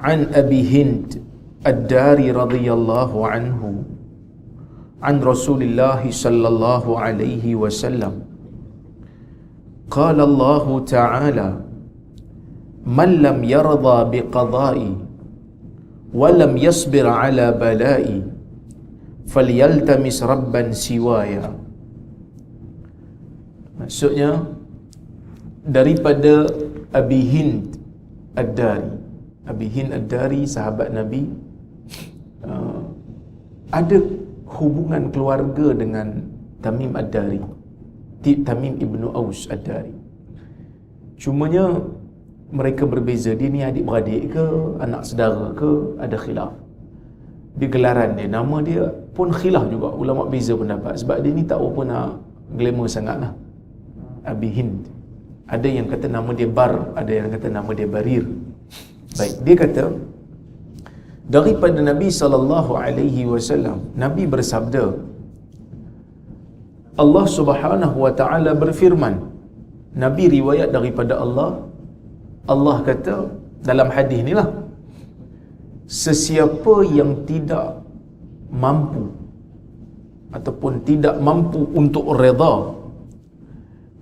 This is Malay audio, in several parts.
an Abi Hind Ad-Dari radhiyallahu anhu an Rasulillah sallallahu alaihi wasallam qala Allah ta'ala man lam yarda biqada'i wa lam yasbir ala bala'i falyaltamis rabban siwaya. Maksudnya daripada Abi Hind Ad-Dari. Abi Hind Ad-Dari, sahabat Nabi, ada hubungan keluarga dengan Tamim Ad-Dari, Tamim ibnu Aus Ad-Dari. Cumanya mereka berbeza. Dia ni adik-beradik ke, anak saudara ke, ada khilaf. Dia gelaran dia, nama dia pun khilaf juga. Ulama beza pendapat sebab dia ni tak apa nak glamour sangat lah. Abi Hind, ada yang kata nama dia Bar, ada yang kata nama dia Barir. Baik, dia kata daripada Nabi sallallahu alaihi wasallam, Nabi bersabda, Allah Subhanahu wa taala berfirman. Nabi riwayat daripada Allah. Allah kata dalam hadis ni lah, sesiapa yang tidak mampu ataupun tidak mampu untuk redha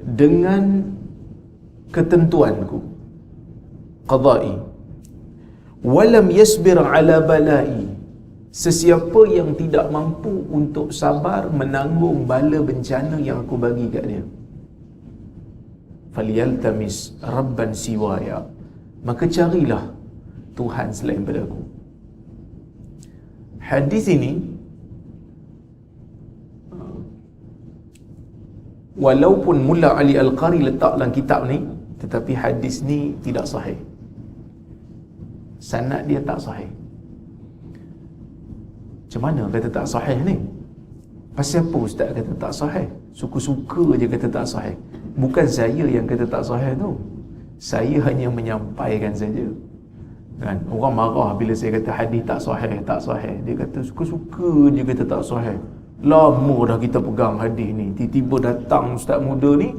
dengan ketentuanku, qada'i, walam yasbir ala bala'i, sesiapa yang tidak mampu untuk sabar menanggung bala bencana yang aku bagi kat dia, falyaltamis rabban siwaya, maka carilah Tuhan selain pada aku. Hadis ini walaupun Mulla Ali Al-Qari letak dalam kitab ni, tetapi hadis ni tidak sahih. Sanad dia tak sahih. Macam mana kata tak sahih ni? Pasal apa ustaz kata tak sahih? Suka-suka je kata tak sahih. Bukan saya yang kata tak sahih tu. Saya hanya menyampaikan saja. Kan? Orang marah bila saya kata hadis tak sahih, tak sahih. Dia kata suka-suka je kata tak sahih. Lama dah kita pegang hadis ni, tiba-tiba datang ustaz muda ni,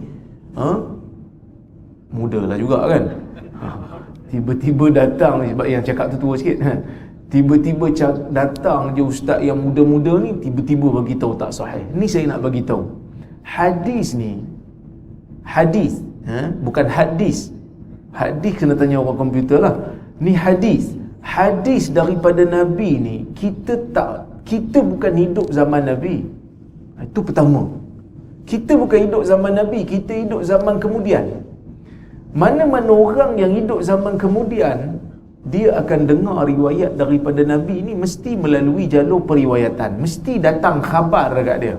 muda lah juga kan, tiba-tiba datang, sebab yang cakap tu tua sikit, tiba-tiba datang je ustaz yang muda-muda ni, tiba-tiba bagi tahu tak sahih. Ni saya nak bagi tahu, hadis ni, hadis, bukan hadis. Hadis kena tanya orang komputer lah. Ni hadis daripada Nabi ni, kita bukan hidup zaman Nabi. Itu pertama. Kita bukan hidup zaman Nabi, kita hidup zaman kemudian. Mana-mana orang yang hidup zaman kemudian, dia akan dengar riwayat daripada Nabi ni mesti melalui jalur periwayatan. Mesti datang khabar dekat dia.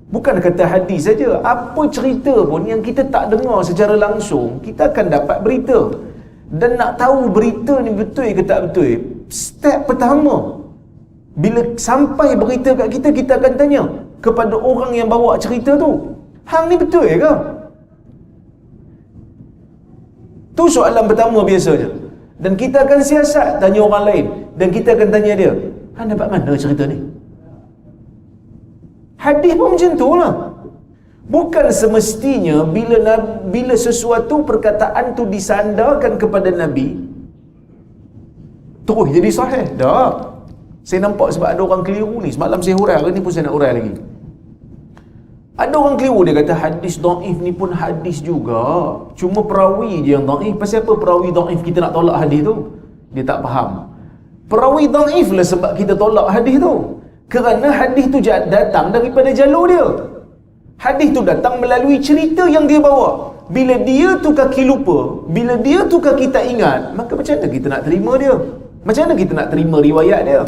Bukan kata hadis saja, apa cerita pun yang kita tak dengar secara langsung, kita akan dapat berita. Dan nak tahu berita ni betul ke tak betul, step pertama, bila sampai berita kat kita, kita akan tanya kepada orang yang bawa cerita tu, hang ni betul ke? Tu soalan pertama biasanya. Dan kita akan siasat tanya orang lain, dan kita akan tanya dia, hang dapat mana cerita ni? Hadis pun macam tu lah. Bukan semestinya bila sesuatu perkataan tu disandarkan kepada Nabi terus jadi sahih. Tak. Saya nampak sebab ada orang keliru ni. Semalam saya hurai, hari ni pun saya nak hurai lagi. Ada orang keliru, dia kata hadis dhaif ni pun hadis juga, cuma perawi je yang dhaif. Pasal apa perawi dhaif kita nak tolak hadis tu? Dia tak faham. Perawi dhaif lah sebab kita tolak hadis tu, kerana hadis tu datang daripada jalur dia. Hadis tu datang melalui cerita yang dia bawa. Bila dia tu kaki lupa, bila dia tu kaki tak ingat, maka macam mana kita nak terima dia? Macam mana kita nak terima riwayat dia?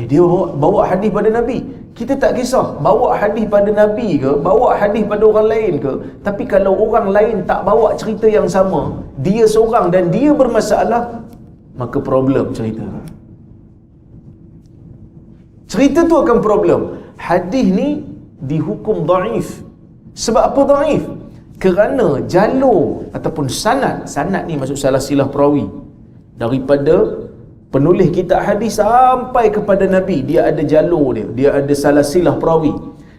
Dia bawa hadis pada Nabi. Kita tak kisah bawa hadis pada Nabi ke, bawa hadis pada orang lain ke. Tapi kalau orang lain tak bawa cerita yang sama, dia seorang dan dia bermasalah, maka problem cerita. Cerita tu akan problem. Hadis ni dihukum dhaif. Sebab apa dhaif? Kerana jalur ataupun sanad ni maksud salah silah perawi, daripada penulis kitab hadis sampai kepada Nabi, dia ada jalur dia ada salah silah perawi.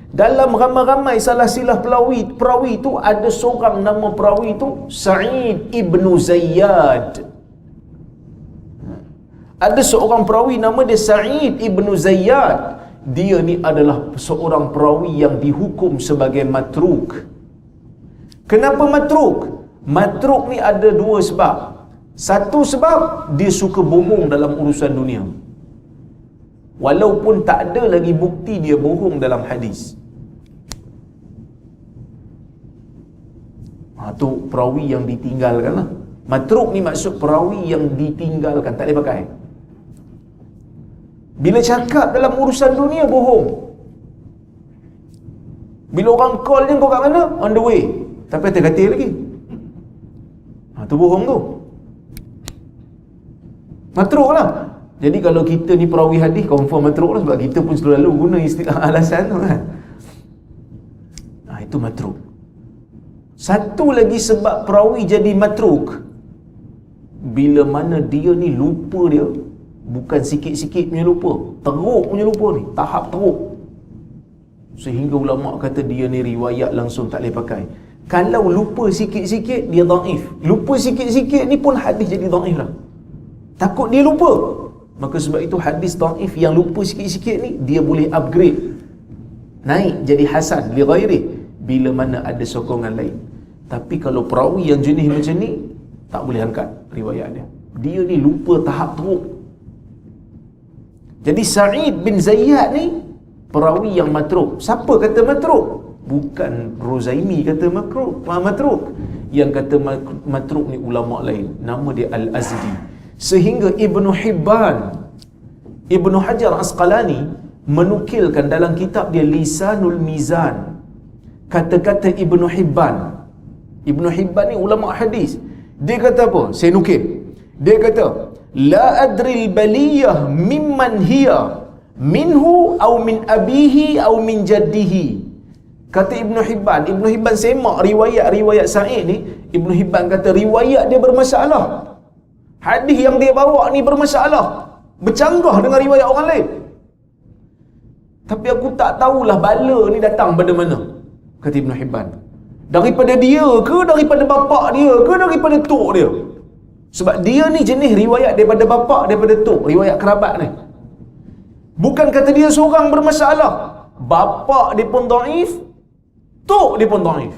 Dalam ramai-ramai salah silah perawi tu ada seorang nama perawi tu Sa'id ibnu Zayyad. Ada seorang perawi nama dia Sa'id ibn Zayyad. Dia ni adalah seorang perawi yang dihukum sebagai matruk. Kenapa matruk? Matruk ni ada dua sebab. Satu sebab, dia suka bohong dalam urusan dunia, walaupun tak ada lagi bukti dia bohong dalam hadis. Tu perawi yang ditinggalkan lah. Matruk ni maksud perawi yang ditinggalkan, tak boleh pakai. Bila cakap dalam urusan dunia, bohong. Bila orang call je, kau kat mana? On the way. Tapi atas katil lagi. Tu bohong tu. Matruk lah. Jadi kalau kita ni perawi hadis, confirm matruk lah. Sebab kita pun selalu guna istilah alasan tu kan. Itu matruk. Satu lagi sebab perawi jadi matruk, bila mana dia ni lupa dia, bukan sikit-sikit punya lupa, teruk punya lupa ni, tahap teruk, sehingga ulama' kata dia ni riwayat langsung tak boleh pakai. Kalau lupa sikit-sikit, dia dhaif. Lupa sikit-sikit ni pun hadis jadi dhaif lah. Takut dia lupa. Maka sebab itu hadis dhaif yang lupa sikit-sikit ni, dia boleh upgrade, naik jadi hasan li ghairi, bila mana ada sokongan lain. Tapi kalau perawi yang jenis macam ni, tak boleh angkat riwayat dia. Dia ni lupa tahap teruk. Jadi Sa'id bin Zayyad ni perawi yang matruk. Siapa kata matruk? Bukan Rozaimi kata matruk. Yang kata matruk ni ulama' lain. Nama dia Al-Azdi. Sehingga Ibnu Hibban, Ibnu Hajar Asqalani menukilkan dalam kitab dia Lisanul Mizan, kata-kata Ibnu Hibban. Ibnu Hibban ni ulama' hadis. Dia kata apa? Saya nukil. Dia kata, la adril baliyah mimman hiya minhu au min abihi au min jaddihi. Kata Ibnu Hibban semak riwayat Sa'id ni. Ibnu Hibban kata riwayat dia bermasalah. Hadis yang dia bawa ni bermasalah, bercanggah dengan riwayat orang lain. Tapi aku tak tahulah bala ni datang pada mana, kata Ibnu Hibban. Daripada dia ke, daripada bapak dia ke, daripada tok dia? Sebab dia ni jenis riwayat daripada bapak, daripada tok, riwayat kerabat ni. Bukan kata dia seorang bermasalah. Bapak dia pun dhaif, tok dia pun dhaif.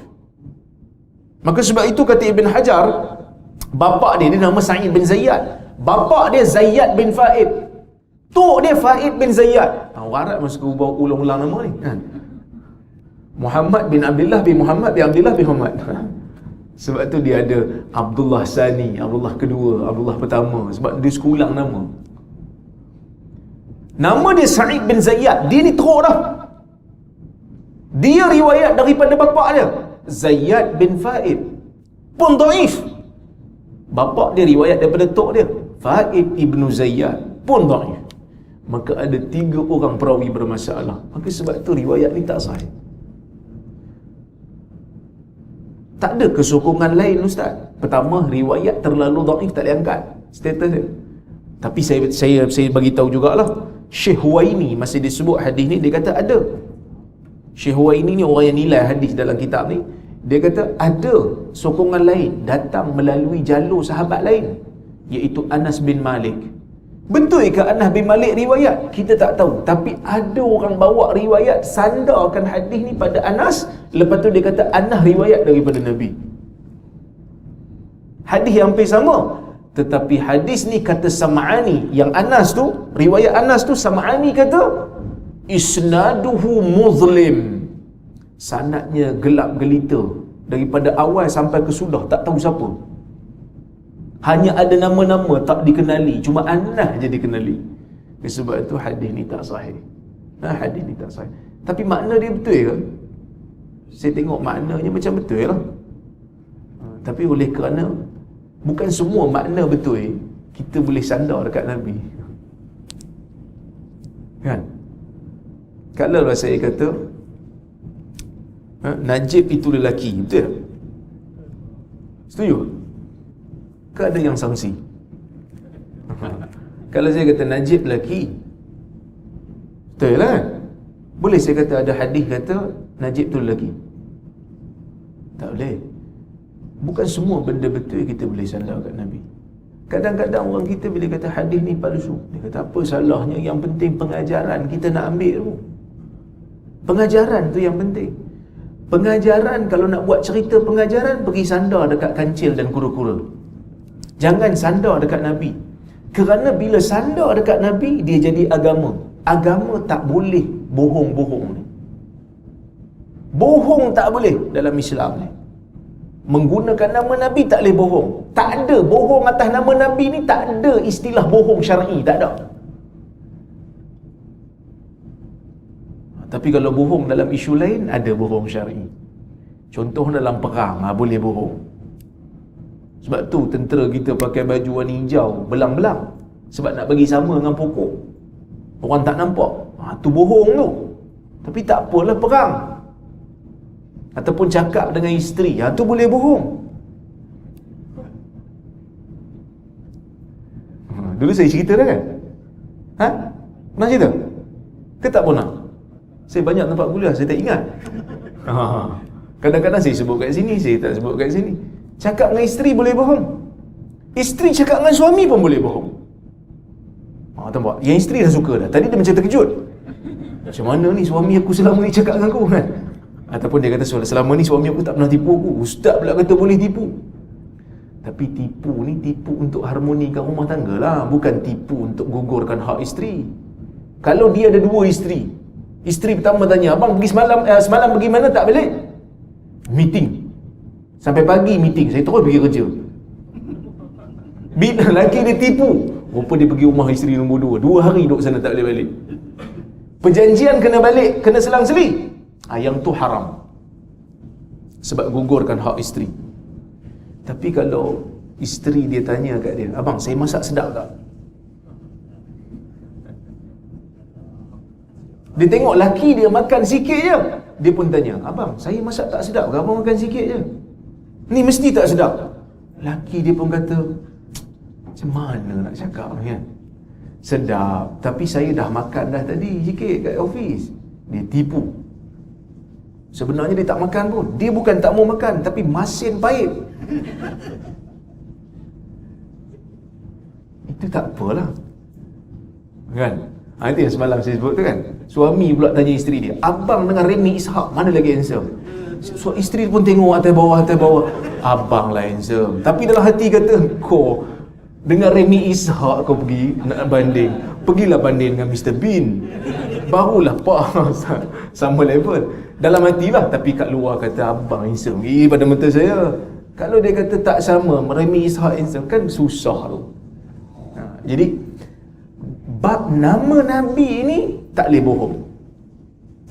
Maka sebab itu kata Ibn Hajar, bapak dia nama Sa'id bin Zayyad. Bapak dia Zayyad bin Fa'id. Tok dia Fa'id bin Zayyad. Orang Arab mesti ulang-ulang nama ni kan. Muhammad bin Abdullah bin Muhammad bin Abdullah bin Muhammad. Sebab tu dia ada Abdullah Sani, Abdullah kedua, Abdullah pertama. Sebab dia sekulang nama. Nama dia Sa'id bin Zayyad. Dia ni teruk dah. Dia riwayat daripada bapak dia Zayyad bin Fa'id, pun dhaif. Bapak dia riwayat daripada tok dia Fa'id ibnu Zayyad, pun dhaif. Maka ada 3 orang perawi bermasalah. Maka sebab tu riwayat ni tak sahih. Tak ada kesokongan lain ustaz. Pertama, riwayat terlalu dhaif, tak boleh angkat status dia. Tapi saya bagi tahu jugalah, Syekh Huwaini masa dia sebut hadis ni, dia kata ada. Syekh Huwaini ni orang yang nilai hadis dalam kitab ni. Dia kata ada sokongan lain datang melalui jalur sahabat lain, iaitu Anas bin Malik. Betul ke Anas bin Malik riwayat? Kita tak tahu. Tapi ada orang bawa riwayat sandarkan hadis ni pada Anas. Lepas tu dia kata Anas riwayat daripada Nabi. Hadis yang hampir sama. Tetapi hadis ni kata Sam'ani. Yang Anas tu, riwayat Anas tu Sam'ani kata isnaduhu muzlim. Sanadnya gelap gelita. Daripada awal sampai ke sudah tak tahu siapa. Hanya ada nama-nama tak dikenali, cuma Anas je dikenali. Sebab itu hadis ni tak sahih. Hadis ni tak sahih. Tapi makna dia betul ke? Saya tengok maknanya macam betul lah. Tapi oleh kerana bukan semua makna betul, kita boleh sandar dekat Nabi. Kan? Kalau saya kata Najib itu lelaki, betul tak? Setuju? Ke ada yang sangsi? Kalau saya kata Najib lelaki, betul lah kan? Boleh saya kata ada hadis kata Najib tu lelaki? Tak boleh. Bukan semua benda betul kita boleh sandar kat Nabi. Kadang-kadang orang kita bila kata hadis ni palsu, dia kata apa salahnya, yang penting pengajaran kita nak ambil tu. Pengajaran tu yang penting. Pengajaran, kalau nak buat cerita pengajaran, pergi sandar dekat kancil dan kura-kura. Jangan sandar dekat Nabi. Kerana bila sandar dekat Nabi, dia jadi agama. Agama tak boleh bohong-bohong ni. Bohong tak boleh dalam Islam ni. Menggunakan nama Nabi tak boleh bohong. Tak ada bohong atas nama Nabi ni, tak ada istilah bohong syar'i, tak ada. Tapi kalau bohong dalam isu lain, ada bohong syar'i. Contoh dalam perang, boleh bohong. Sebab tu tentera kita pakai baju warna hijau belang-belang, sebab nak bagi sama dengan pokok. Orang tak nampak. Tu bohong tu. Tapi tak apalah perang. Ataupun cakap dengan isteri, tu boleh bohong. Dulu saya cerita dah kan? Pernah cerita? Ke tak pernah? Saya banyak tempat kuliah, saya tak ingat. Kadang-kadang saya sebut kat sini, saya tak sebut kat sini. Cakap dengan isteri boleh bohong. Isteri cakap dengan suami pun boleh bohong. Nampak? Yang isteri dah suka dah. Tadi dia macam terkejut. Macam mana ni suami aku selama ni cakap dengan aku kan? Ataupun dia kata selama ni suami aku tak pernah tipu aku. Ustaz pula kata boleh tipu. Tapi tipu ni tipu untuk harmonikan rumah tangga lah. Bukan tipu untuk gugurkan hak isteri. Kalau dia ada 2 isteri, isteri pertama tanya, abang pergi semalam pergi mana tak balik? Meeting. Sampai pagi meeting, saya terus pergi kerja. Bila lelaki dia tipu, rupa dia pergi rumah isteri nombor 2, 2 hari duduk sana tak boleh balik. Perjanjian kena balik, kena selang-seli. Yang tu haram. Sebab gugurkan hak isteri. Tapi kalau isteri dia tanya kat dia, abang saya masak sedap tak? Dia tengok laki dia makan sikit je, dia pun tanya, abang saya masak tak sedap ke? Abang makan sikit je, ni mesti tak sedap. Laki dia pun kata, macam mana nak cakap ni kan? Sedap, tapi saya dah makan dah tadi sikit kat office. Dia tipu. Sebenarnya dia tak makan pun. Dia bukan tak mau makan, tapi masin pahit. Itu tak apalah, kan? Itu yang semalam saya sebut tu kan. Suami pula tanya isteri dia, abang dengan Remy Ishak mana lagi handsome? So, isteri pun tengok atas bawah. Abang lah handsome. Tapi dalam hati kata, kau dengan Remy Ishak kau pergi nak banding, pergilah banding dengan Mr. Bean, barulah sama level. Dalam hati lah. Tapi kat luar kata abang handsome pada mata saya. Kalau dia kata tak sama, Remy Ishak handsome, kan susah tu. Jadi bab nama Nabi ni tak boleh bohong.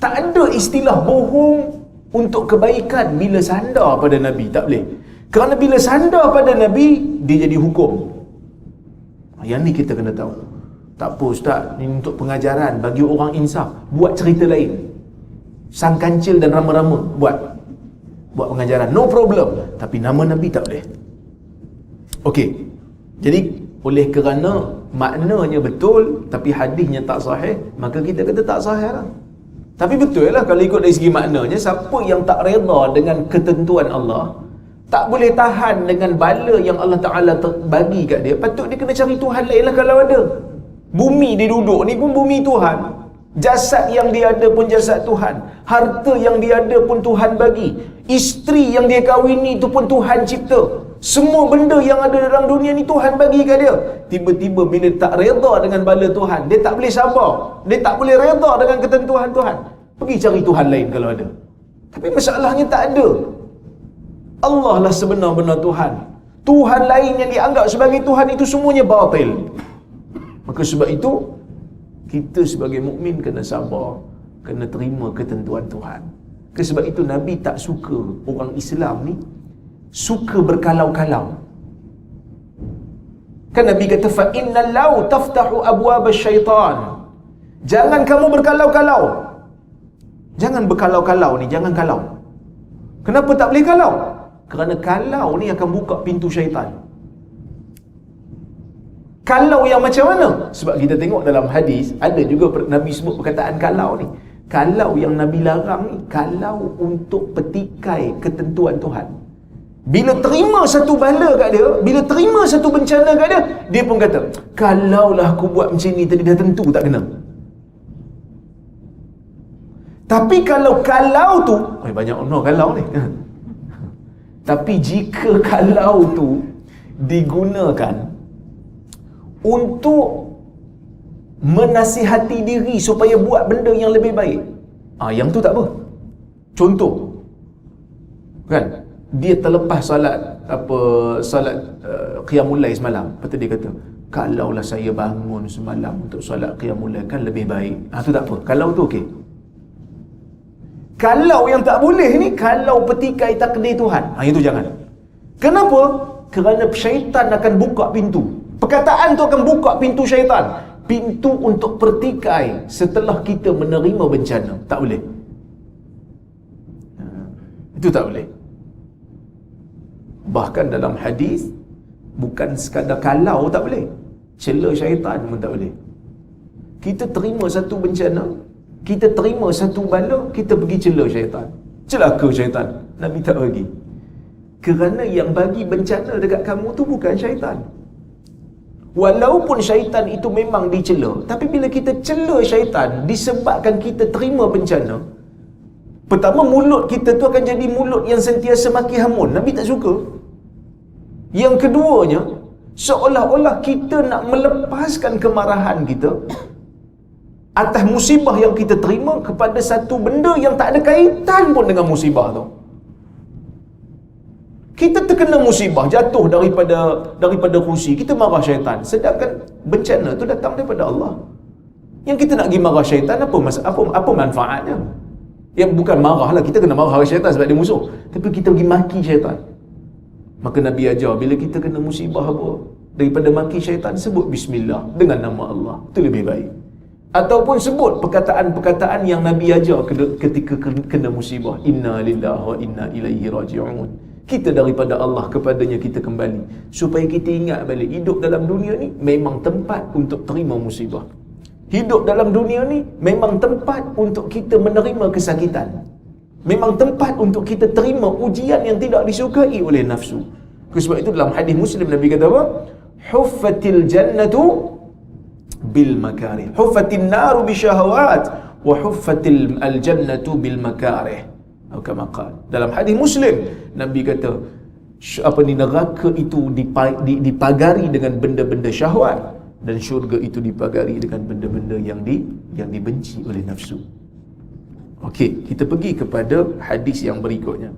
Tak ada istilah bohong untuk kebaikan bila sandar pada Nabi, tak boleh. Kerana bila sandar pada Nabi, dia jadi hukum. Yang ni kita kena tahu. Tak apa ustaz, ni untuk pengajaran bagi orang insaf, buat cerita lain. Sang kancil dan rama-rama buat pengajaran, no problem. Tapi nama Nabi tak boleh. Okey. Jadi oleh kerana maknanya betul tapi hadisnya tak sahih, maka kita kata tak sahih lah. Tapi betul lah kalau ikut dari segi maknanya, siapa yang tak reda dengan ketentuan Allah, tak boleh tahan dengan bala yang Allah Ta'ala bagi kat dia, patut dia kena cari Tuhan lain lah kalau ada. Bumi dia duduk ni pun bumi Tuhan, jasad yang dia ada pun jasad Tuhan, harta yang dia ada pun Tuhan bagi, isteri yang dia kahwin ni tu pun Tuhan cipta. Semua benda yang ada dalam dunia ni Tuhan bagi kat dia. Tiba-tiba bila tak reda dengan bala Tuhan, dia tak boleh sabar, dia tak boleh reda dengan ketentuan Tuhan, pergi cari Tuhan lain kalau ada. Tapi masalahnya tak ada. Allah lah sebenar-benar Tuhan. Tuhan lain yang dianggap sebagai Tuhan itu semuanya batil. Maka sebab itu kita sebagai mukmin kena sabar, kena terima ketentuan Tuhan. Sebab itu Nabi tak suka orang Islam ni suka berkalau-kalau. Kan Nabi kata fa innal law taftahu abwab syaitan. Jangan kamu berkalau-kalau. Jangan berkalau-kalau ni, jangan kalau. Kenapa tak boleh kalau? Kerana kalau ni akan buka pintu syaitan. Kalau yang macam mana? Sebab kita tengok dalam hadis ada juga Nabi sebut perkataan kalau ni. Kalau yang Nabi larang ni, kalau untuk petikai ketentuan Tuhan. Bila terima satu bala kat dia, bila terima satu bencana kat dia, dia pun kata, kalaulah aku buat macam ni tadi, dah tentu tak kena. Tapi kalau tu, banyak kalau ni. Tapi jika kalau tu digunakan untuk menasihati diri supaya buat benda yang lebih baik, yang tu tak apa. Contoh, kan, dia terlepas solat qiyamul lail semalam. Lepas tu dia kata, kalaulah saya bangun semalam untuk solat qiyamul lail kan lebih baik. Tu tak apa. Kalau tu okey. Kalau yang tak boleh ni, kalau petikai takdir Tuhan, itu jangan. Kenapa? Kerana syaitan akan buka pintu. Perkataan tu akan buka pintu syaitan. Pintu untuk pertikai setelah kita menerima bencana. Tak boleh. Itu tak boleh. Bahkan dalam hadis, bukan sekadar kalau tak boleh, cela syaitan pun tak boleh. Kita terima satu bencana, kita terima satu bala, kita pergi cela syaitan. Celaka syaitan. Nabi tak bagi. Kerana yang bagi bencana dekat kamu tu bukan syaitan. Walaupun syaitan itu memang dicela, tapi bila kita cela syaitan disebabkan kita terima bencana, pertama, mulut kita tu akan jadi mulut yang sentiasa maki hamun. Nabi tak suka. Yang keduanya, seolah-olah kita nak melepaskan kemarahan kita atas musibah yang kita terima kepada satu benda yang tak ada kaitan pun dengan musibah tu. Kita terkena musibah, jatuh daripada kursi, kita marah syaitan. Sedangkan bencana tu datang daripada Allah. Yang kita nak pergi marah syaitan, apa manfaatnya? Ya, bukan marah lah, kita kena marah syaitan sebab dia musuh. Tapi kita pergi maki syaitan. Maka Nabi ajar, bila kita kena musibah apa, daripada maki syaitan, sebut bismillah dengan nama Allah. Itu lebih baik. Ataupun sebut perkataan-perkataan yang Nabi ajar ketika kena musibah. Inna lillahi wa inna ilaihi raji'un. Kita daripada Allah, kepadanya kita kembali. Supaya kita ingat balik, hidup dalam dunia ni memang tempat untuk terima musibah. Hidup dalam dunia ni memang tempat untuk kita menerima kesakitan. Memang tempat untuk kita terima ujian yang tidak disukai oleh nafsu. Sebab itu dalam hadis Muslim Nabi kata apa? Huffatil jannatu bil makarih. Huffatin naru bisyahawat wa huffatil al-jannatu bil makarih. Atau kama qala. Dalam hadis Muslim Nabi kata neraka itu dipagari dengan benda-benda syahwat, dan syurga itu dipagari dengan benda-benda yang dibenci oleh nafsu. Okey, kita pergi kepada hadis yang berikutnya.